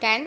10।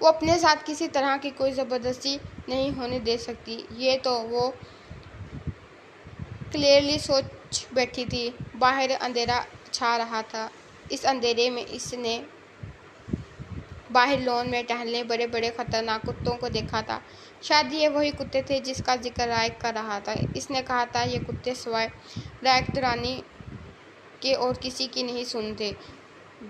وہ اپنے ساتھ کسی طرح کی کوئی زبردستی نہیں ہونے دے سکتی، یہ تو وہ کلیئرلی سوچ بیٹھی تھی۔ باہر اندھیرا چھا رہا تھا۔ اس اندھیرے میں اس نے باہر لون میں ٹہلنے بڑے بڑے خطرناک کتوں کو دیکھا تھا۔ شاید یہ وہی کتے تھے جس کا ذکر رائق کر رہا تھا۔ اس نے کہا تھا یہ کتے سوائے رائق رانی کے اور کسی کی نہیں سنتے۔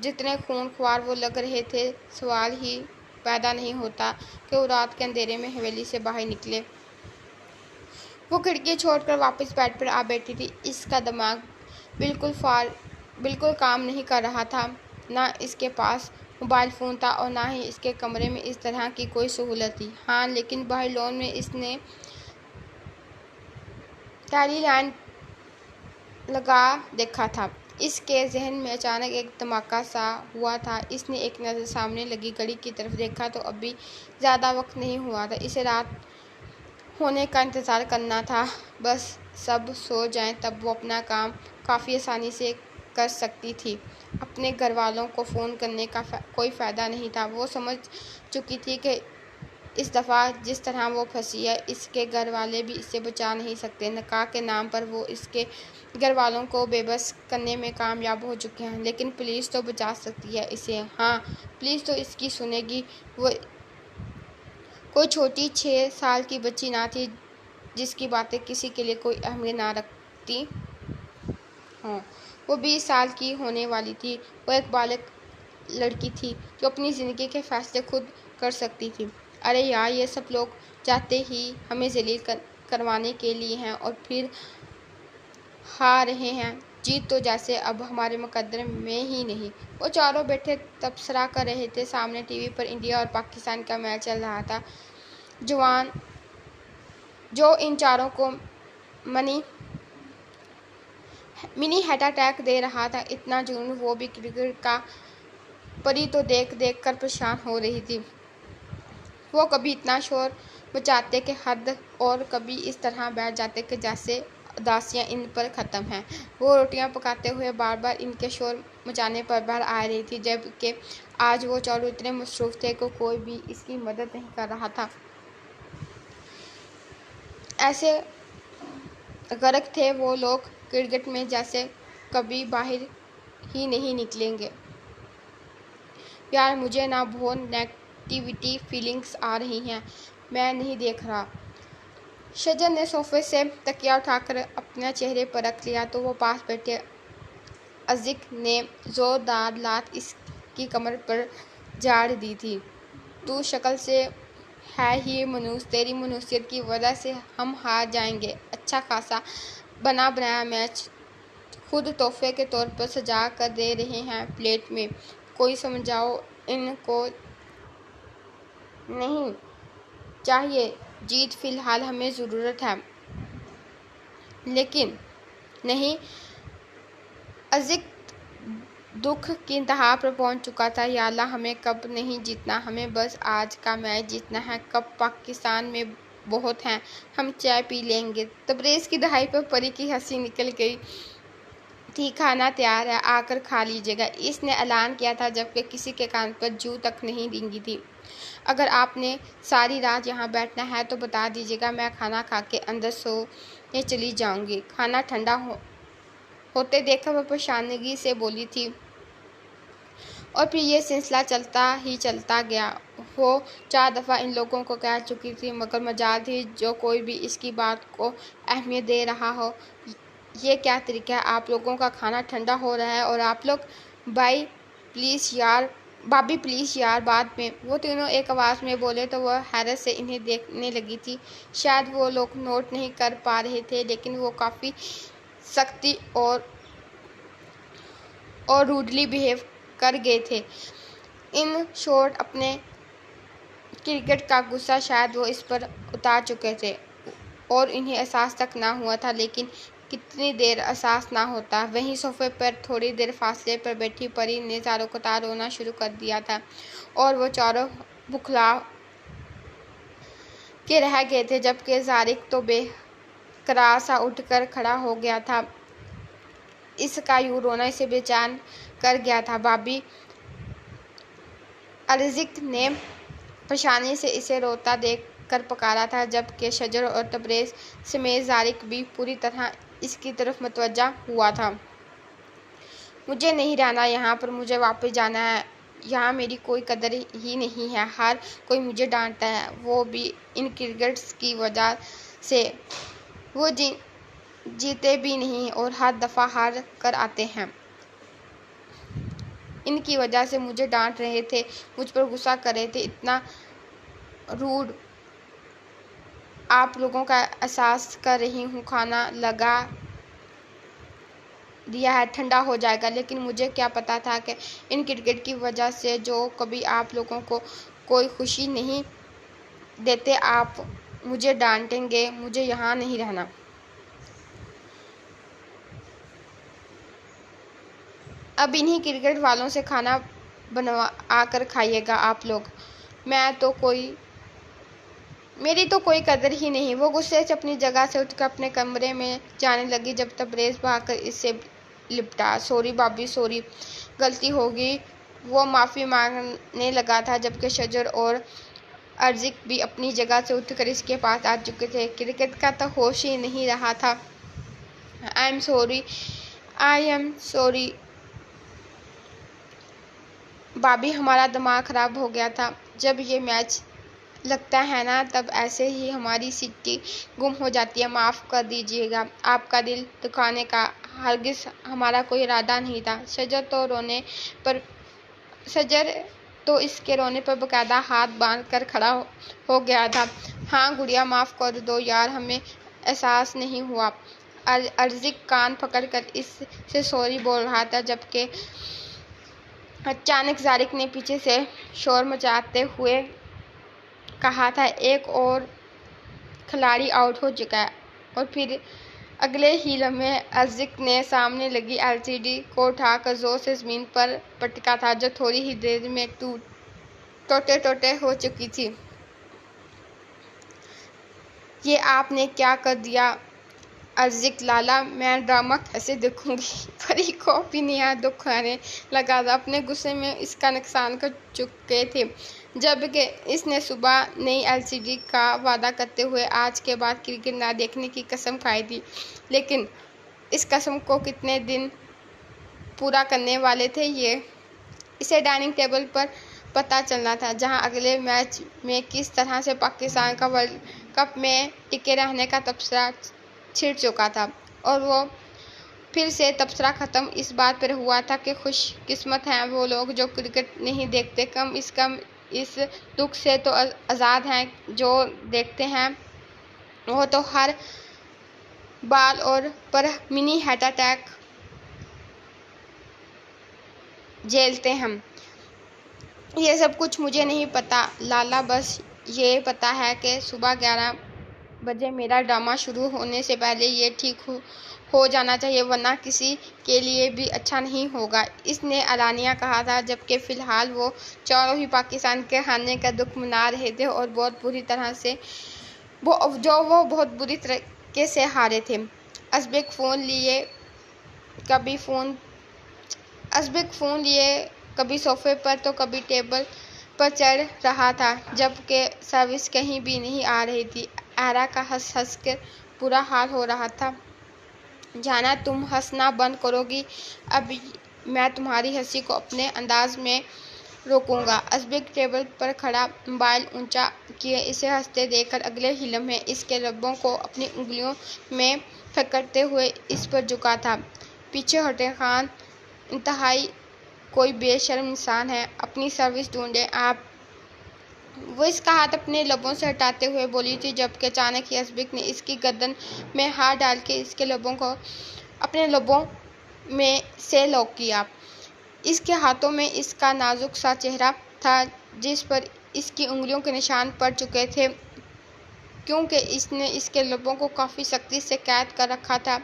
جتنے خون خوار وہ لگ رہے تھے، سوال ہی پیدا نہیں ہوتا کہ وہ رات کے اندھیرے میں حویلی سے باہر نکلے۔ وہ کھڑکی چھوڑ کر واپس بیڈ پر آ بیٹھی تھی۔ اس کا دماغ بالکل کام نہیں کر رہا تھا۔ نہ اس کے پاس موبائل فون تھا اور نہ ہی اس کے کمرے میں اس طرح کی کوئی سہولت تھی۔ ہاں، لیکن باہر لون میں اس نے ٹیلی لائن لگا دیکھا تھا۔ اس کے ذہن میں اچانک ایک دھماکہ سا ہوا تھا۔ اس نے ایک نظر سامنے لگی گھڑی کی طرف دیکھا تو ابھی زیادہ وقت نہیں ہوا تھا۔ اسے رات ہونے کا انتظار کرنا تھا۔ بس سب سو جائیں تب وہ اپنا کام کافی آسانی سے کر سکتی تھی۔ اپنے گھر والوں کو فون کرنے کا کوئی فائدہ نہیں تھا۔ وہ سمجھ چکی تھی کہ اس دفعہ جس طرح وہ پھنسی ہے، اس کے گھر والے بھی اسے بچا نہیں سکتے۔ نکاح کے نام پر وہ اس کے گھر والوں کو بے بس کرنے میں کامیاب ہو چکے ہیں، لیکن پولیس تو بچا سکتی ہے اسے۔ ہاں، پولیس تو اس کی سنے گی۔ وہ کوئی چھوٹی 6 سال کی بچی نہ تھی جس کی باتیں کسی کے لیے کوئی اہمیت نہ رکھتی ہوں۔ وہ 20 سال کی ہونے والی تھی۔ وہ ایک بالغ لڑکی تھی جو اپنی زندگی کے فیصلے خود کر سکتی تھی۔ ارے یار، یہ سب لوگ چاہتے ہی ہمیں ذلیل کروانے کے لیے ہیں اور پھر ہار رہے ہیں۔ جیت تو جیسے اب ہمارے مقدر میں ہی نہیں۔ وہ چاروں بیٹھے تبصرہ کر رہے تھے۔ سامنے ٹی وی پر انڈیا اور پاکستان کا میچ چل رہا تھا جو ان چاروں کو منی ہارٹ اٹیک دے رہا تھا۔ اتنا جنون! وہ بھی کرکٹ کا پری تو دیکھ دیکھ کر پریشان ہو رہی تھی۔ وہ کبھی اتنا شور مچاتے کہ حد اور کبھی اس طرح بیٹھ جاتے کہ جیسے اداسیاں ان پر ختم ہیں۔ وہ روٹیاں پکاتے ہوئے بار بار ان کے شور مچانے پر باہر آ رہی تھی، جبکہ آج وہ چاروں اتنے مصروف تھے کہ کوئی بھی اس کی مدد نہیں کر رہا تھا۔ ایسے غرق تھے وہ لوگ کرکٹ میں جیسے کبھی باہر ہی نہیں نکلیں گے۔ یار، مجھے نا بہت نیگیٹیوٹی فیلنگز آ رہی ہیں۔ میں نہیں دیکھ رہا۔ شجن نے صوفے سے تکیہ اٹھا کر اپنے چہرے پر رکھ لیا تو وہ پاس بیٹھے ازک نے زوردار لات اس کی کمر پر جاڑ دی تھی۔ تو شکل سے ہے ہی منحوس، تیری منحوسیت کی وجہ سے ہم ہار جائیں گے۔ اچھا خاصا بنا بنایا میچ خود تحفے کے طور پر سجا کر دے رہے ہیں پلیٹ میں۔ کوئی سمجھاؤ ان کو۔ نہیں چاہیے جیت، فی الحال ہمیں ضرورت ہے۔ لیکن نہیں، ازک دکھ کی انتہا پر پہنچ چکا تھا۔ یا اللہ، ہمیں کپ نہیں جیتنا، ہمیں بس آج کا میچ جیتنا ہے۔ کپ پاکستان میں بہت ہیں، ہم چائے پی لیں گے۔ تبریز کی دہائی پر پری کی ہنسی نکل گئی تھی۔ کھانا تیار ہے، آ کر کھا لیجیے گا، اس نے اعلان کیا تھا جبکہ کسی کے کان پر جوں تک نہیں رینگی تھی۔ اگر آپ نے ساری رات یہاں بیٹھنا ہے تو بتا دیجیے گا، میں کھانا کھا کے اندر سونے چلی جاؤں گی۔ کھانا ٹھنڈا ہوتے دیکھ کر وہ پریشانگی سے بولی تھی۔ اور پھر یہ سلسلہ چلتا ہی چلتا گیا۔ وہ 4 دفعہ ان لوگوں کو کہہ چکی تھی، مگر مجال تھی جو کوئی بھی اس کی بات کو اہمیت دے رہا ہو۔ یہ کیا طریقہ ہے؟ آپ لوگوں کا کھانا ٹھنڈا ہو رہا ہے اور آپ لوگ بھابی پلیز یار، بعد میں۔ وہ تینوں ایک آواز میں بولے تو وہ حیرت سے انہیں دیکھنے لگی تھی۔ شاید وہ لوگ نوٹ نہیں کر پا رہے تھے، لیکن وہ کافی سختی اور روڈلی بہیو کر گئے تھے۔ ان شورٹ اپنے کرکٹ کا غصہ شاید وہ اس پر اتار چکے تھے اور انہیں احساس تک نہ ہوا تھا، لیکن کتنی دیر احساس نہ ہوتا۔ وہیں صوفے پر تھوڑی دیر فاصلے پر بیٹھی پری نے زاروں قطار رونا شروع کر دیا تھا اور وہ چاروں بکھلا کے رہ گئے تھے، جبکہ زارق تو بے قرار سا اٹھ کر کھڑا ہو گیا تھا۔ اس کا یوں رونا اسے بے چین کر گیا تھا۔ بھابی، ازک نے پریشانی سے اسے روتا دیکھ کر پکارا تھا، جبکہ شجر اور تبریز سمیت زارق بھی پوری طرح اس کی طرف متوجہ ہوا تھا۔ مجھے نہیں رہنا یہاں پر، مجھے واپس جانا ہے، یہاں میری کوئی قدر ہی نہیں ہے، ہر کوئی مجھے ڈانٹتا ہے، وہ بھی ان کرکٹرز کی وجہ سے۔ وہ جیتے بھی نہیں اور ہر دفعہ ہار کر آتے ہیں۔ ان کی وجہ سے مجھے ڈانٹ رہے تھے، مجھ پر غصہ کر رہے تھے، اتنا روڈ۔ آپ لوگوں کا احساس کر رہی ہوں، کھانا لگا دیا ہے، ٹھنڈا ہو جائے گا، لیکن مجھے کیا پتا تھا کہ ان کرکٹ کی وجہ سے جو کبھی آپ لوگوں کو کوئی خوشی نہیں دیتے آپ مجھے ڈانٹیں گے۔ مجھے یہاں نہیں رہنا۔ اب انہی کرکٹ والوں سے کھانا بنوا کر کھائیے گا آپ لوگ۔ میری تو کوئی قدر ہی نہیں۔ وہ غصے سے اپنی جگہ سے اٹھ کر اپنے کمرے میں جانے لگی جب تبریز بھاگ کر اس سے لپٹا۔ سوری بھابھی، سوری، غلطی ہو گئی۔ وہ معافی مانگنے لگا تھا، جبکہ شجر اور ارزق بھی اپنی جگہ سے اٹھ کر اس کے پاس آ چکے تھے۔ کرکٹ کا تو ہوش ہی نہیں رہا تھا۔ آئی ایم سوری بھابھی، ہمارا دماغ خراب ہو گیا تھا۔ جب یہ میچ لگتا ہے نا تب ایسے ہی ہماری سٹی گم ہو جاتی ہے۔ معاف کر دیجیے گا، آپ کا دل دکھانے کا ہرگز ہمارا کوئی ارادہ نہیں تھا۔ شجر تو اس کے رونے پر باقاعدہ ہاتھ باندھ کر کھڑا ہو گیا تھا۔ ہاں گڑیا، معاف کر دو یار، ہمیں احساس نہیں ہوا۔ ارزق کان پکڑ کر اس سے سوری بول رہا تھا، جبکہ اچانک زارق نے پیچھے سے شور مچاتے ہوئے کہا تھا، ایک اور کھلاڑی آؤٹ ہو چکا ہے۔ اور پھر اگلے ہی لمحے ارزق نے سامنے لگی LCD کو اٹھا کر زور سے زمین پر پٹکا تھا، جو تھوڑی ہی دیر میں ٹوٹے ہو چکی تھی۔ یہ آپ نے کیا کر دیا ارزق لالا، میں ڈرامہ کیسے دیکھوں گی؟ پری کو بھی نہایت دکھ ہونے لگا تھا۔ اپنے غصے میں اس کا نقصان کر چکے تھے، جبکہ اس نے صبح نئی LCD کا وعدہ کرتے ہوئے آج کے بعد کرکٹ نہ دیکھنے کی قسم کھائی تھی، لیکن اس قسم کو کتنے دن پورا کرنے والے تھے یہ اسے ڈائننگ ٹیبل پر پتہ چلنا تھا، جہاں اگلے میچ میں کس طرح سے پاکستان کا ورلڈ کپ میں ٹکے رہنے کا تبصرہ چھڑ چکا تھا، اور وہ پھر سے تبصرہ ختم اس بات پر ہوا تھا کہ خوش قسمت ہیں وہ لوگ جو کرکٹ نہیں دیکھتے، کم از کم اس دکھ سے تو آزاد ہیں، جو دیکھتے ہیں وہ تو ہر بال پر منی ہارٹ اٹیک جھیلتے ہیں۔ یہ سب کچھ مجھے نہیں پتا لالا، بس یہ پتا ہے کہ صبح 11 بجے میرا ڈرامہ شروع ہونے سے پہلے یہ ٹھیک ہو جانا چاہیے، ورنہ کسی کے لیے بھی اچھا نہیں ہوگا، اس نے اعلانیہ کہا تھا، جبکہ فی الحال وہ چاروں ہی پاکستان کے ہارنے کا دکھ منا رہے تھے، اور بہت بری طرح سے ہارے تھے۔ ازبک فون لیے کبھی صوفے پر تو کبھی ٹیبل پر چڑھ رہا تھا، جبکہ سروس کہیں بھی نہیں آ رہی تھی۔ آئرہ کا ہنس ہنس کر برا حال ہو رہا تھا۔ جانا، تم ہنسنا بند کرو گی؟ اب میں تمہاری ہنسی کو اپنے انداز میں روکوں گا۔ ازبک ٹیبل پر کھڑا موبائل اونچا کیے اسے ہنستے دیکھ کر اگلے ہی لمحے اس کے لبوں کو اپنی انگلیوں میں پکڑتے ہوئے اس پر جھکا تھا۔ پیچھے ہٹیں خان، انتہائی کوئی بے شرم انسان ہے، اپنی سروس ڈھونڈیں آپ۔ وہ اس کا ہاتھ اپنے لبوں سے ہٹاتے ہوئے بولی تھی، جبکہ اچانک ہی ازبک نے اس کی گردن میں ہاتھ ڈال کے اس کے لبوں کو اپنے لبوں میں سے لاک کیا۔ اس کے ہاتھوں میں اس کا نازک سا چہرہ تھا، جس پر اس کی انگلیوں کے نشان پڑ چکے تھے، کیونکہ اس نے اس کے لبوں کو کافی سختی سے قید کر رکھا تھا۔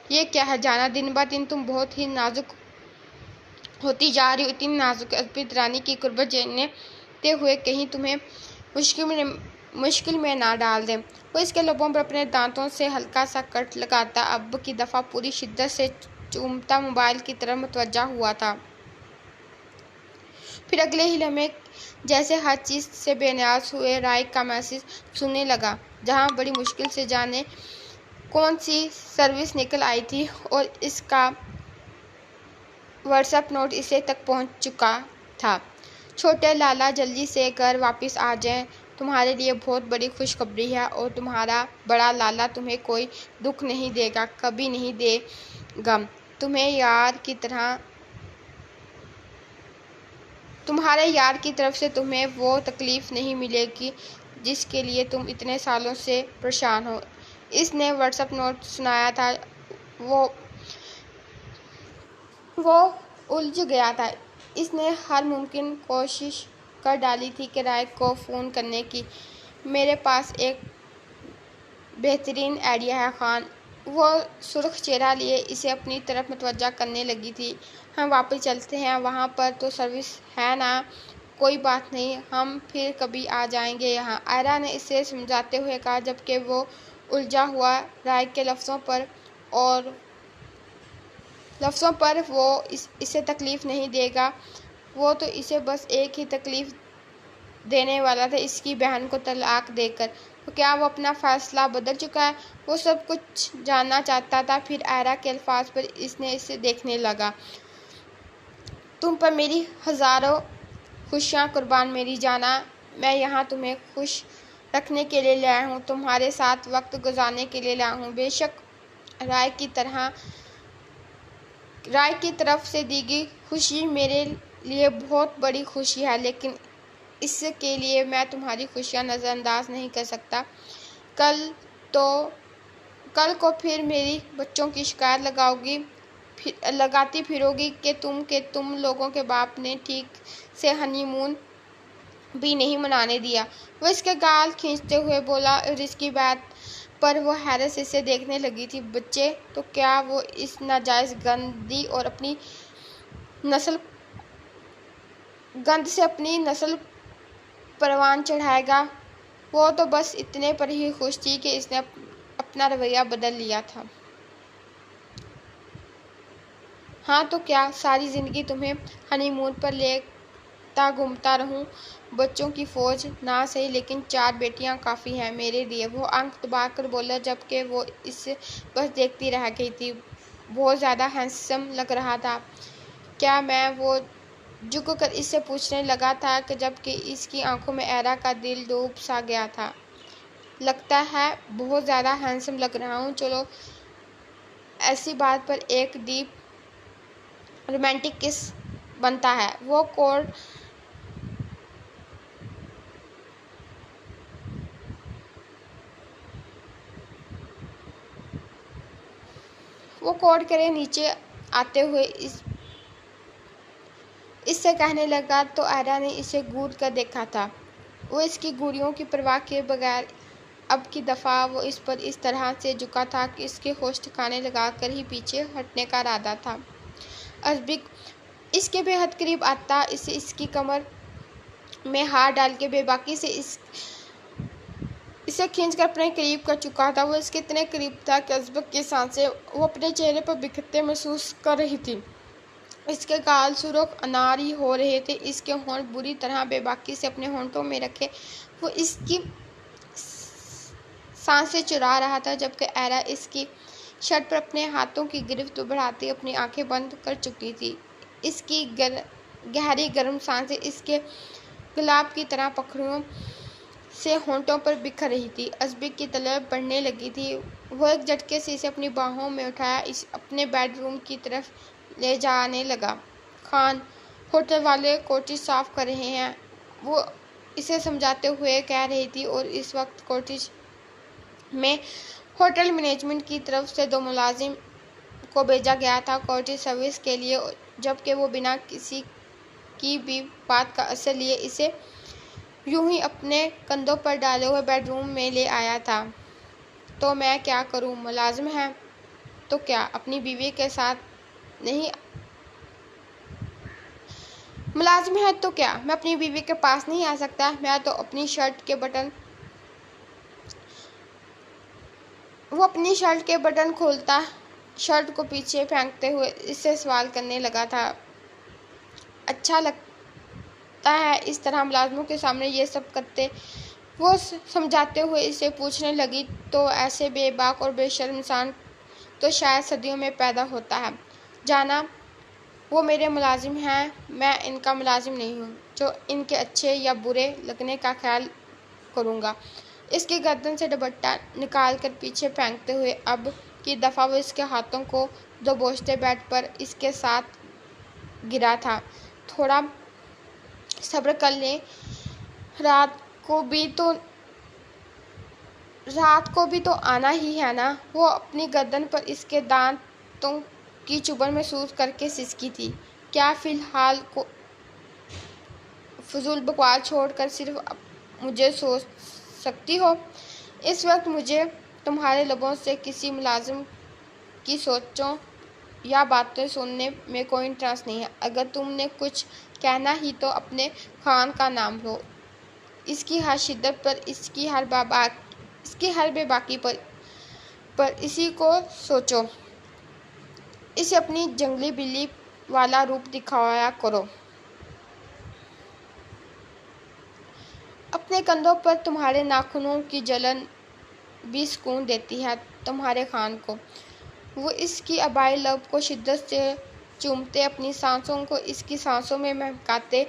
یہ کیا ہے جانا، دن بدن تم بہت ہی نازک ہوتی جا رہی ہو، اتنی نازک کہ ازبک رانی کی قربت جانتے ہوئے کہیں تمہیں مشکل میں نہ ڈال دیں۔ وہ اس کے لبوں پر اپنے دانتوں سے ہلکا سا کٹ لگاتا، اب کی دفعہ پوری شدت سے چومتا موبائل کی طرف متوجہ ہوا تھا۔ پھر اگلے ہی لمحے جیسے ہر چیز سے بے نیاز ہوئے رائق کا میسج سننے لگا، جہاں بڑی مشکل سے جانے کون سی سروس نکل آئی تھی اور اس کا واٹس ایپ نوٹ اسے تک پہنچ چکا تھا۔ چھوٹے لالا، جلدی سے گھر واپس آ جائیں، تمہارے لیے بہت بڑی خوشخبری ہے اور تمہارا بڑا لالا تمہیں کوئی دکھ نہیں دے گا، کبھی نہیں دے گا۔ تمہارے یار کی طرف سے تمہیں وہ تکلیف نہیں ملے گی جس کے لیے تم اتنے سالوں سے پریشان ہو۔ اس نے واٹس ایپ نوٹ سنایا تھا۔ وہ الجھ گیا تھا۔ اس نے ہر ممکن کوشش کر ڈالی تھی کہ رائق کو فون کرنے کی۔ میرے پاس ایک بہترین آئیڈیا ہے خان۔ وہ سرخ چہرہ لیے اسے اپنی طرف متوجہ کرنے لگی تھی۔ ہم واپس چلتے ہیں، وہاں پر تو سروس ہے نا؟ کوئی بات نہیں، ہم پھر کبھی آ جائیں گے یہاں، آئرہ نے اسے سمجھاتے ہوئے کہا، جبکہ وہ الجھا ہوا رائق کے لفظوں پر وہ اسے تکلیف نہیں دے گا، وہ تو اسے بس ایک ہی تکلیف دینے والا تھا، اس کی بہن کو طلاق دے کر۔ تو کیا وہ اپنا فیصلہ بدل چکا ہے؟ وہ سب کچھ جاننا چاہتا تھا۔ پھر آئرہ کے الفاظ پر اس نے اسے دیکھنے لگا۔ تم پر میری ہزاروں خوشیاں قربان میری جانا، میں یہاں تمہیں خوش رکھنے کے لیے لایا ہوں، تمہارے ساتھ وقت گزارنے کے لیے لایا ہوں۔ بے شک رائق کی طرف سے دی گئی خوشی میرے لیے بہت بڑی خوشی ہے، لیکن اس کے لیے میں تمہاری خوشیاں نظر انداز نہیں کر سکتا۔ کل کو پھر میری بچوں کی شکایت لگاتی پھرو گی کہ تم لوگوں کے باپ نے ٹھیک سے ہنی مون بھی نہیں منانے دیا۔ وہ اس کے گال کھینچتے ہوئے بولا اور اس کی بات پر وہ حیرت سے اسے دیکھنے لگی تھی۔ بچے؟ تو کیا وہ اس ناجائز گند سے اپنی نسل پروان چڑھائے گا؟ وہ تو بس اتنے پر ہی خوش تھی کہ اس نے اپنا رویہ بدل لیا تھا۔ ہاں تو کیا، ساری زندگی تمہیں ہنی مون پر لیتا گھومتا رہوں؟ بچوں کی فوج نہ سہی، لیکن 4 بیٹیاں کافی ہیں میرے لیے، وہ آنکھ دبا کر بولا، جبکہ وہ اسے بس دیکھتی رہ گئی تھی۔ بہت زیادہ ہینڈسم لگ رہا تھا کیا؟ وہ جھک کر اس سے پوچھنے لگا تھا، جبکہ اس کی آنکھوں میں آئرہ کا دل ڈوب سا گیا تھا۔ لگتا ہے بہت زیادہ ہینڈسم لگ رہا ہوں، چلو ایسی بات پر ایک ڈیپ رومانٹک کس بنتا ہے۔ وہ کوڈ کرے نیچے آتے ہوئے اس سے کہنے لگا، تو آئرہ نے اسے گھور کر دیکھا تھا۔ وہ اس کی گھوریوں کی پرواہ کیے بغیر اب کی دفعہ وہ اس پر اس طرح سے جھکا تھا کہ اس کے ہوش ٹھکانے لگا کر ہی پیچھے ہٹنے کا ارادہ تھا۔ ازبک اس کے بے حد قریب آتا، اس کی کمر میں ہاتھ ڈال کے بے باکی سے اسے کھینچ کر اپنے قریب کر چکا تھا۔ وہ اس کے اتنے قریب تھا کہ ازبک کی سانسیں وہ اپنے چہرے پر بکھرتے محسوس کر رہی تھی۔ اس کے گال سرخ اناری ہو رہے تھے، اس کے ہونٹ بری طرح بے باکی سے اپنے ہونٹوں میں رکھے وہ اس کی سانسیں چرا رہا تھا، جبکہ آئرہ اس کی شرٹ پر اپنے ہاتھوں کی گرفت بڑھاتے اپنی آنکھیں بند کر چکی تھی۔ اس کی گہری گرم سانسیں اس کے گلاب کی طرح پکھڑیوں سے ہونٹوں پر بکھر رہی تھیں۔ ازبک کی طلب بڑھنے لگی تھی۔ وہ ایک جھٹکے سے اسے اپنی باہوں میں اٹھایا اپنے بیڈ روم کی طرف لے جانے لگا۔ خان، ہوٹل والے کوٹیج صاف کر رہے ہیں، وہ اسے سمجھاتے ہوئے کہہ رہی تھی، اور اس وقت کوٹیج میں ہوٹل مینجمنٹ کی طرف سے 2 ملازم کو بھیجا گیا تھا کوٹیج سروس کے لیے، جبکہ وہ بنا کسی کی بھی بات کا اثر لیے اسے یوں ہی اپنے کندھوں پر ڈالے ہوئے بیڈ روم میں لے آیا تھا۔ تو میں کیا کروں؟ ملازم ہے تو کیا اپنی بیوی کے ساتھ نہیں میں اپنی بیوی کے پاس نہیں آ سکتا؟ میں تو اپنی شرٹ کے بٹن کھولتا شرٹ کو پیچھے پھینکتے ہوئے اس سے سوال کرنے لگا تھا۔ اچھا لگتا کرتا ہے۔ اس طرح ملازموں کے سامنے یہ سب کرتے وہ سمجھاتے ہوئے اسے پوچھنے لگی، تو ایسے بے باک اور بے شرم انسان تو شاید صدیوں میں پیدا ہوتا ہے۔ جانا، وہ میرے ملازم ہیں، میں ان کا ملازم نہیں ہوں جو ان کے اچھے یا برے لگنے کا خیال کروں گا۔ اس کی گردن سے دوپٹہ نکال کر پیچھے پھینکتے ہوئے اب کی دفعہ وہ اس کے ہاتھوں کو دبوچتے بیڈ پر اس کے ساتھ گرا تھا۔ تھوڑا صبر کر لیں، رات کو بھی تو آنا ہی ہے نا۔ وہ اپنی گردن پر اس کے دانتوں کی چبھن محسوس کر کے سسکی تھی۔ کیا فی الحال فضول بکواس چھوڑ کر صرف مجھے سوچ سکتی ہو؟ اس وقت مجھے تمہارے لبوں سے کسی ملازم کی سوچوں یا باتیں سننے میں کوئی انٹرسٹ نہیں ہے۔ اگر تم نے کچھ کہنا ہی تو اپنے خان کا نام لو، اس کی ہر شدت پر، اس کی ہر بے باکی پر اسی کو سوچو، اسے اپنی جنگلی بلی والا روپ دکھایا کرو۔ اپنے کندھوں پر تمہارے ناخنوں کی جلن بھی سکون دیتی ہے تمہارے خان کو۔ وہ اس کی آبائی لب کو شدت سے چومتے اپنی سانسوں کو اس کی سانسوں میں مہکاتے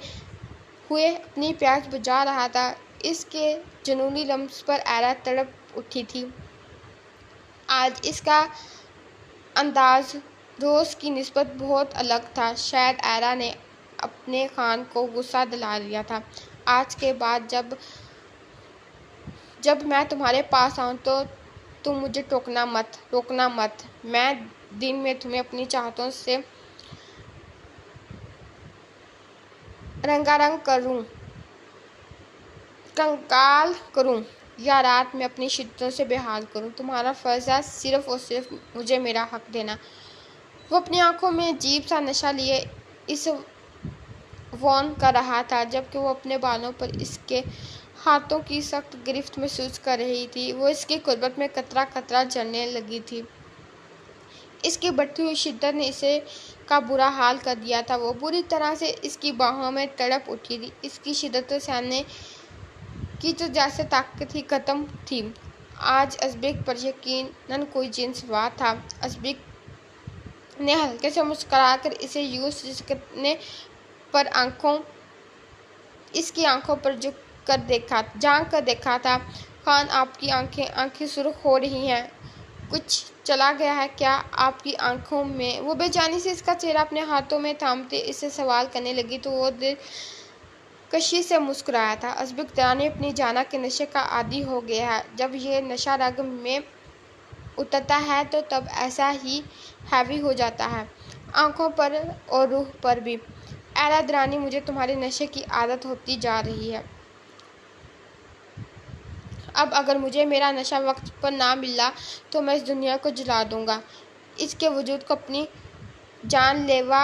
ہوئے اپنی پیاس بجھا رہا تھا۔ اس کے جنونی لمس پر ایرا تڑپ اٹھی تھی۔ آج اس کا انداز روز کی نسبت بہت الگ تھا۔ شاید ایرا نے اپنے خان کو غصہ دلا لیا تھا۔ آج کے بعد جب میں تمہارے پاس آؤں تو تم مجھے روکنا مت۔ میں دن میں تمہیں اپنی چاہتوں سے رنگا رنگ کنگال کروں یا رات میں اپنی شدتوں سے بحال کروں، تمہارا فرض ہے صرف اور صرف مجھے میرا حق دینا۔ وہ اپنی آنکھوں میں عجیب سا نشہ لیے اسے وون کر رہا تھا، جبکہ وہ اپنے بالوں پر اس کے ہاتھوں کی سخت گرفت محسوس کر رہی تھی۔ وہ اس کی قربت میں قطرہ قطرہ جلنے لگی تھی۔ اس کی بڑھتی ہوئی شدت نے اسے کا برا حال کر دیا تھا۔ وہ بری طرح سے اس کی باہوں میں تڑپ اٹھی تھی۔ اس کی شدت کو سہنے کی تو جیسے طاقت ہی ختم تھی۔ آج ازبک پر یقیناً کوئی جن سوار تھا۔ ازبک نے ہلکے سے مسکرا کر اسے یوں سسکنے پر اس کی آنکھوں پر جھانک کر دیکھا تھا۔ خان، آپ کی آنکھیں سرخ ہو رہی ہیں، کچھ چلا گیا ہے کیا آپ کی آنکھوں میں؟ وہ بے چینی سے اس کا چہرہ اپنے ہاتھوں میں تھامتے اس سے سوال کرنے لگی تو وہ دلکشی سے مسکرایا تھا۔ ازبک درانی اپنی جانا کے نشے کا عادی ہو گیا ہے۔ جب یہ نشہ رگ میں اترتا ہے تو تب ایسا ہی حاوی ہو جاتا ہے آنکھوں پر اور روح پر بھی۔ ایرا درانی، مجھے تمہارے نشے کی عادت ہوتی جا رہی ہے۔ اب اگر مجھے میرا نشہ وقت پر نہ ملا تو میں اس دنیا کو جلا دوں گا۔ اس کے وجود کو اپنی جان لیوا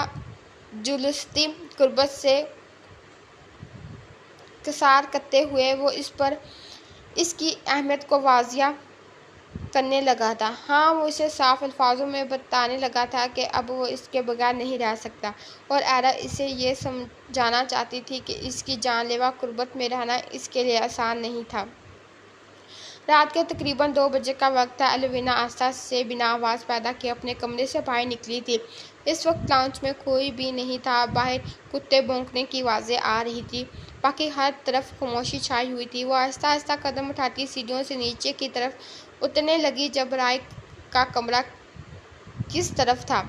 جلوستی قربت سے کسار کرتے ہوئے وہ اس کی اہمیت کو واضح کرنے لگا تھا۔ ہاں، وہ اسے صاف الفاظوں میں بتانے لگا تھا کہ اب وہ اس کے بغیر نہیں رہ سکتا، اور ایرا اسے یہ سمجھانا چاہتی تھی کہ اس کی جان لیوا قربت میں رہنا اس کے لیے آسان نہیں تھا۔ رات کے تقریباً 2 بجے کا وقت تھا۔ ایلینا آہستہ سے بنا آواز پیدا کیے اپنے کمرے سے باہر نکلی تھی۔ اس وقت لاؤنج میں کوئی بھی نہیں تھا۔ باہر کتے بھونکنے کی آوازیں آ رہی تھیں، باقی ہر طرف خاموشی چھائی ہوئی تھی۔ وہ آہستہ آہستہ قدم اٹھاتی سیڑھیوں سے نیچے کی طرف اترنے لگی۔ جب رائے کا کمرہ کس طرف تھا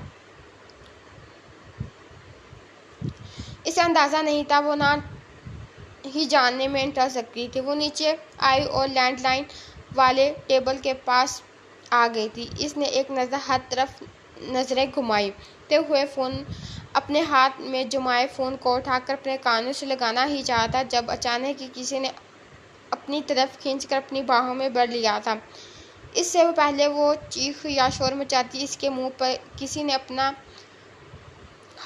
اسے اندازہ نہیں تھا، وہ نہ ہی جاننے میں انٹرسٹ رکھتی تھی۔ وہ نیچے آئی اور لینڈ لائن والے ٹیبل کے پاس آ گئی تھی۔ اس نے ایک نظر ہر طرف نظریں گھماتے ہوئے اپنے ہاتھ میں جمائے فون کو اٹھا کر اپنے کانوں سے لگانا ہی چاہا تھا جب اچانک ہی کسی نے اپنی طرف کھینچ کر اپنی باہوں میں بھر لیا تھا۔ اس سے پہلے وہ چیخ یا شور مچاتی، اس کے منہ پر کسی نے اپنا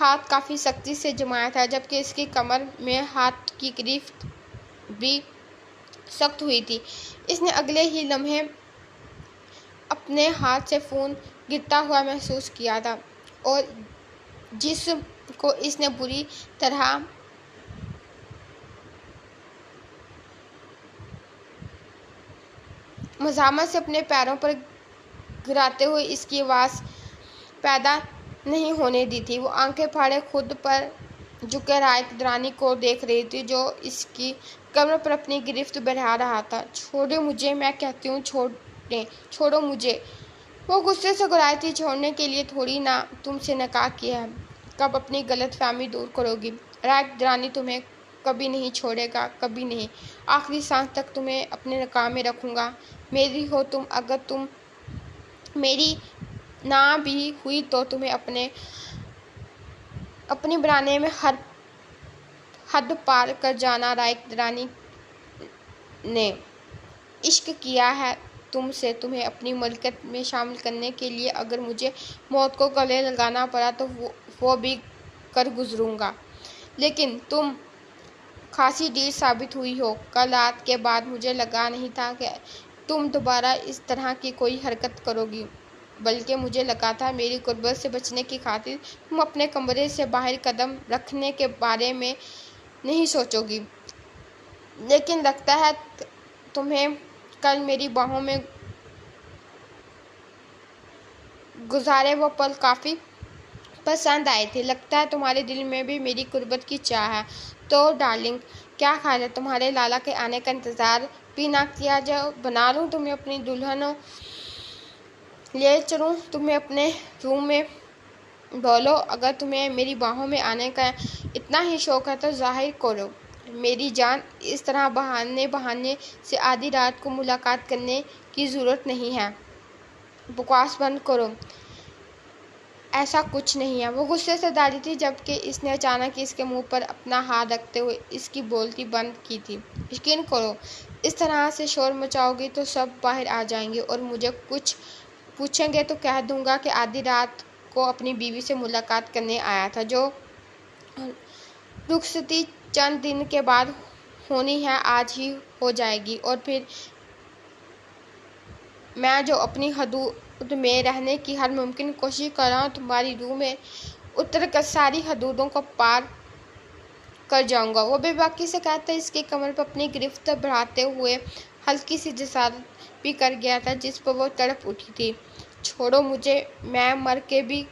ہاتھ کافی سختی سے جمایا تھا، جبکہ اس کی کمر میں ہاتھ کی گرفت بھی سخت ہوئی تھی۔ اس نے اگلے ہی لمحے اپنے ہاتھ سے فون گرتا ہوا محسوس کیا تھا، اور جسم کو اس نے بری طرح مزاحمت سے اپنے پیروں پر گراتے ہوئے اس کی آواز پیدا نہیں ہونے دی تھی۔ وہ آنکھیں پھاڑے خود پر جھکے رائق درانی کو دیکھ رہی تھی جو اس کی کمر پر اپنی گرفت بڑھا رہا تھا۔ چھوڑیں مجھے، میں کہتی ہوں چھوڑیں، چھوڑو مجھے۔ وہ غصے سے گھبرائی تھی۔ چھوڑنے کے لیے تھوڑی نہ تم سے نکاح کیا ہے، کب اپنی غلط فہمی دور کرو گی؟ رائق درانی تمہیں کبھی نہیں چھوڑے گا، کبھی نہیں، آخری سانس تک تمہیں اپنے نکاح میں رکھوں گا۔ میری ہو تم، اگر تم میری نہ بھی ہوئی تو تمہیں اپنی بنانے میں حد پار کر جانا۔ رائق درانی نے عشق کیا ہے تم سے، تمہیں اپنی ملکیت میں شامل کرنے کے لیے اگر مجھے موت کو گلے لگانا پڑا تو وہ بھی کر گزروں گا۔ لیکن تم خاصی ڈھیل ثابت ہوئی ہو۔ کل رات کے بعد مجھے لگا نہیں تھا کہ تم دوبارہ اس طرح کی کوئی حرکت کرو گی، بلکہ مجھے لگا تھا میری غربت سے بچنے کی خاطر تم اپنے کمرے سے باہر قدم رکھنے کے بارے میں نہیں سوچو گی۔ لیکن لگتا ہے تمہیں کل میری باہوں میں گزارے وہ پل کافی پسند آئے تھے۔ لگتا ہے تمہارے دل میں بھی میری غربت کی چاہ ہے۔ تو ڈارلنگ، کیا خیال ہے تمہارے لالا کے آنے کا انتظار بھی نہ کیا جائے؟ بنا لوں تمہیں اپنی دلہن، لے چلوں تمہیں اپنے روم میں؟ بولو، اگر تمہیں میری باہوں میں آنے کا اتنا ہی شوق ہے تو ظاہر کرو۔ میری جان، اس طرح بہانے سے آدھی رات کو ملاقات کرنے کی ضرورت نہیں ہے۔ بکواس بند کرو، ایسا کچھ نہیں ہے۔ وہ غصے سے داڑھی تھی جبکہ اس نے اچانک اس کے منہ پر اپنا ہاتھ رکھتے ہوئے اس کی بولتی بند کی تھی۔ یقین کرو، اس طرح سے شور مچاؤ گی تو سب باہر آ جائیں گے اور مجھے کچھ پوچھیں گے تو کہہ دوں گا کہ آدھی رات کو اپنی بیوی سے ملاقات کرنے آیا تھا۔ جو رخصتی چند دن کے بعد ہونی ہے آج ہی ہو جائے گی، اور پھر میں جو اپنی حدود میں رہنے کی ہر ممکن کوشش کر رہا ہوں، تمہاری روح میں اتر کر ساری حدودوں کو پار کر جاؤں گا۔ وہ بے باکی سے کہتا اس کی کمر پر اپنی گرفت بڑھاتے ہوئے ہلکی سی جسارت بھی کر گیا تھا جس پر وہ تڑپ اٹھی تھی۔ چھوڑو مجھے، میں مر کے بھی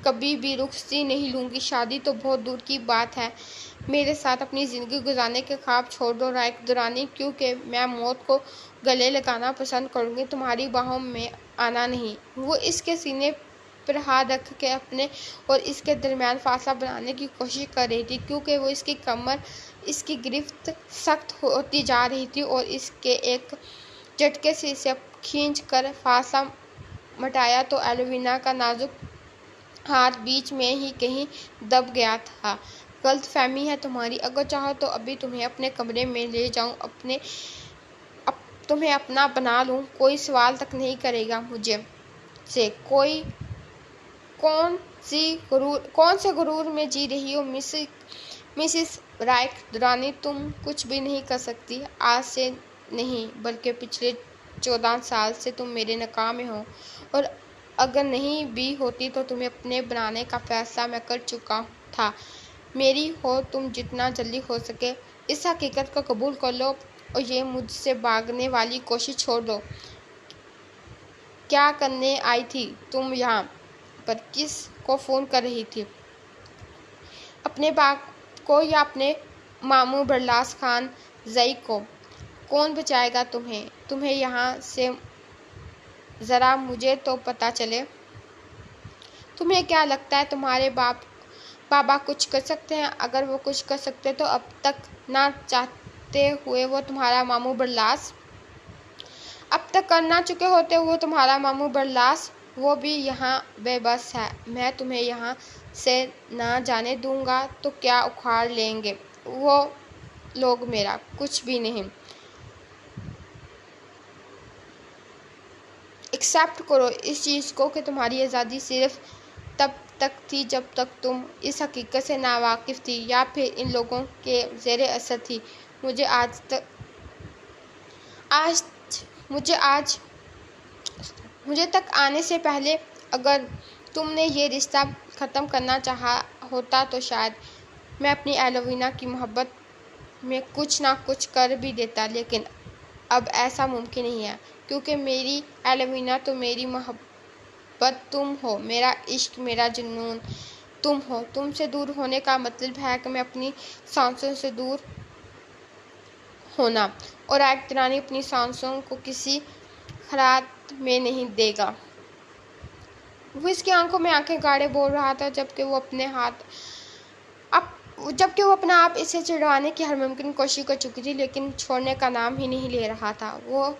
کبھی بھی رخصتی نہیں لوں گی۔ شادی تو بہت دور کی بات ہے، میرے ساتھ اپنی زندگی گزارنے کے خواب چھوڑ دو رائق درانی، کیونکہ میں موت کو گلے لگانا پسند کروں گی، تمہاری باہوں میں آنا نہیں۔ وہ اس کے سینے پر ہاتھ رکھ کے اپنے اور اس کے درمیان فاصلہ بنانے کی کوشش کر رہی تھی، کیونکہ وہ اس کی کمر، اس کی گرفت سخت ہوتی جا رہی تھی اور اس کے ایک جھٹکے سے اسے کھینچ کر فاصلہ مٹایا تو ایلوینا کا نازک ہاتھ بیچ میں ہی کہیں دب گیا تھا۔ غلط فہمی ہے تمہاری، اگر چاہو تو ابھی تمہیں اپنے کمرے میں لے جاؤں، تمہیں اپنا بنا لوں، کوئی سوال تک نہیں کرے گا مجھ سے۔ کون سے غرور میں جی رہی ہو مسز رائق درانی؟ تم کچھ بھی نہیں کر سکتی، آج سے نہیں بلکہ پچھلے 14 سال سے تم میرے نکاح میں ہو، اور اگر نہیں بھی ہوتی تو تمہیں اپنے بنانے کا فیصلہ میں کر چکا تھا۔ میری ہو تم جتنا جلدی ہو سکے اس حقیقت کو قبول کر لو اور یہ مجھ سے بھاگنے والی کوشش چھوڑ دو۔ کیا کرنے آئی تھی تم یہاں پر؟ کس کو فون کر رہی تھی؟ اپنے باپ کو یا اپنے ماموں برلاس خان زئی کو؟ کون بچائے گا تمہیں یہاں سے؟ ذرا مجھے تو پتہ چلے۔ تمہیں کیا لگتا ہے تمہارے بابا کچھ کر سکتے ہیں؟ اگر وہ کچھ کر سکتے تو اب تک نہ چاہتے ہوئے وہ تمہارا ماموں برلاس اب تک کر نہ چکے ہوتے۔ وہ تمہارا ماموں برلاس، وہ بھی یہاں بے بس ہے۔ میں تمہیں یہاں سے نہ جانے دوں گا تو کیا اکھاڑ لیں گے وہ لوگ میرا؟ کچھ بھی نہیں۔ ایکسپٹ کرو اس چیز کو کہ تمہاری آزادی صرف تب تک تھی جب تک تم اس حقیقت سے ناواقف تھی یا پھر ان لوگوں کے زیر اثر تھی۔ مجھے تک آنے سے پہلے اگر تم نے یہ رشتہ ختم کرنا چاہا ہوتا تو شاید میں اپنی ایلوینا کی محبت میں کچھ نہ کچھ کر بھی دیتا، لیکن اب ایسا ممکن نہیں ہے، کیونکہ میری ایلوینا تو میری محبت تم ہو، میرا عشق، میرا جنون تم ہو۔ تم سے دور ہونے کا مطلب ہے کہ میں اپنی سانسوں سے دور ہونا، اور ایک رانی اپنی سانسوں کو کسی خیرات میں نہیں دے گا۔ وہ اس کی آنکھوں میں آنکھیں گاڑے بول رہا تھا، جبکہ وہ اپنا آپ اسے چڑھانے کی ہر ممکن کوشش کر چکی تھی، لیکن چھوڑنے کا نام ہی نہیں لے رہا تھا۔ وہ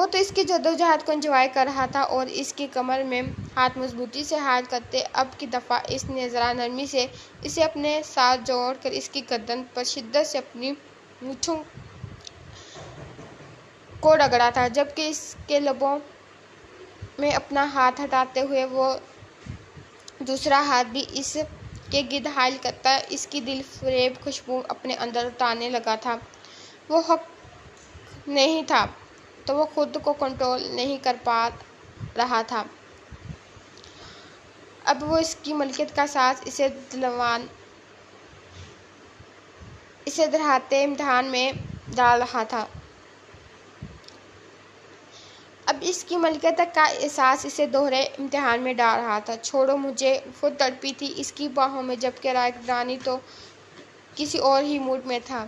تو اس کی جدوجہد کو انجوائے کر رہا تھا، اور اس کی کمر میں ہاتھ مضبوطی سے ہاتھ کرتے اب کی دفعہ اس نے ذرا نرمی سے اسے اپنے ساتھ جوڑ کر اس کی گردن پر شدت سے اپنی مونچھوں کو رگڑا تھا، جبکہ اس کے لبوں میں اپنا ہاتھ ہٹاتے ہوئے وہ دوسرا ہاتھ بھی اس کے گرد حائل کرتا اس کی دل فریب خوشبو اپنے اندر اتارنے لگا تھا۔ وہ حق نہیں تھا تو وہ خود کو کنٹرول نہیں کر پا رہا تھا۔ اب وہ اس کی ملکیت کا احساس اسے دھڑاتے امتحان میں ڈال رہا تھا۔ اب اس کی ملکیت کا احساس اسے دوہرے امتحان میں ڈال رہا تھا۔ چھوڑو مجھے، وہ تڑپی تھی اس کی باہوں میں، جبکہ رانی تو کسی اور ہی موڈ میں تھا۔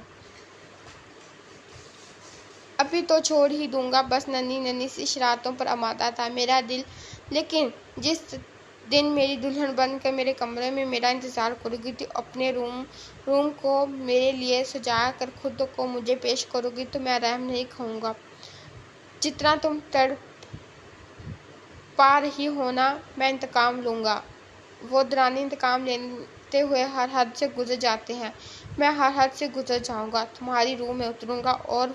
ابھی تو چھوڑ ہی دوں گا، بس ننھی ننھی سی شرارتوں پر آمادہ تھا میرا دل، لیکن جس دن میری دلہن بن کر میرے کمرے میں میرا انتظار کرو گی، تو اپنے روم کو میرے لیے سجا کر خود کو مجھے پیش کرو گی، تو میں رحم نہیں کھاؤں گا۔ جتنا تم تڑپ پا رہی ہو نا، میں انتقام لوں گا۔ وہ درانی انتقام لیتے ہوئے ہر حد سے گزر جاتے ہیں، میں ہر حد سے گزر جاؤں گا، تمہاری روح میں اتروں گا۔ اور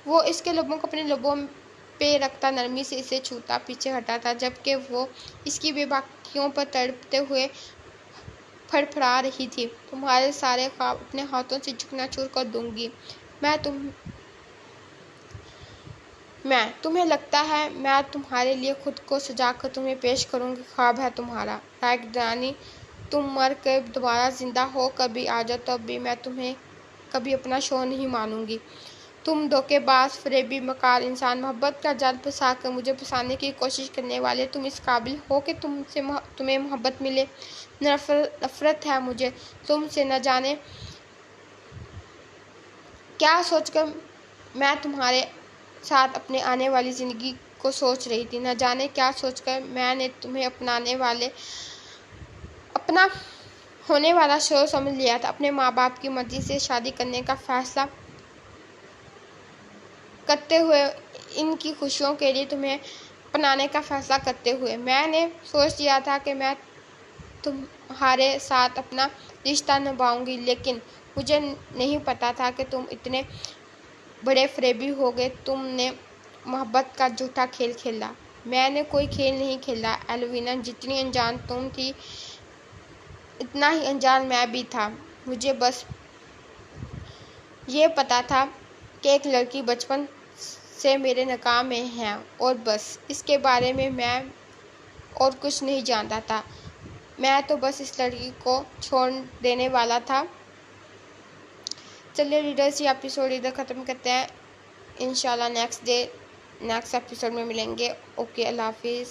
وہ اس کے لبوں کو اپنے لبوں پہ رکھتا نرمی سے اسے چھوتا پیچھے ہٹا تھا، جبکہ وہ اس کی بے باکیوں پر تڑپتے ہوئے پھڑپڑا رہی تھی۔ تمہارے سارے خواب اپنے ہاتھوں سے چکنا چور کر دوں گی میں۔ تمہیں لگتا ہے میں تمہارے لیے خود کو سجا کر تمہیں پیش کروں گی؟ خواب ہے تمہارا رانی، تم مر کر دوبارہ زندہ ہو کر بھی آ جاؤ، تب بھی میں تمہیں کبھی اپنا شوہر نہیں مانوں گی۔ تم دھوکے باز، فریبی، مکار انسان، محبت کا جال پھنسا کر مجھے پھنسانے کی کوشش کرنے والے، تم اس قابل ہو کہ تمہیں محبت ملے؟ نفرت ہے مجھے تم سے، نہ جانے کیا سوچ کر میں تمہارے ساتھ اپنے آنے والی زندگی کو سوچ رہی تھی، نہ جانے کیا سوچ کر میں نے تمہیں اپنا ہونے والا شوہر سمجھ لیا تھا۔ اپنے ماں باپ کی مرضی سے شادی کرنے کا فیصلہ کرتے ہوئے، ان کی خوشیوں کے لیے تمہیں اپنانے کا فیصلہ کرتے ہوئے، میں نے سوچ لیا تھا کہ میں تمہارے ساتھ اپنا رشتہ نبھاؤں گی، لیکن مجھے نہیں پتا تھا کہ تم اتنے بڑے فریبی ہوگے۔ تم نے محبت کا جھوٹا کھیل کھیلا۔ میں نے کوئی کھیل نہیں کھیلا ایلوینا، جتنی انجان تم تھی اتنا ہی انجان میں بھی تھا۔ مجھے بس یہ پتا تھا کہ ایک لڑکی بچپن سے میرے نکاح میں ہے، اور بس اس کے بارے میں اور کچھ نہیں جانتا تھا۔ میں تو بس اس لڑکی کو چھوڑ دینے والا تھا۔ چلیے ریڈرز، یہ ایپیسوڈ ادھر ختم کرتے ہیں، انشاءاللہ نیکسٹ ایپیسوڈ میں ملیں گے۔ اوکے، اللہ حافظ۔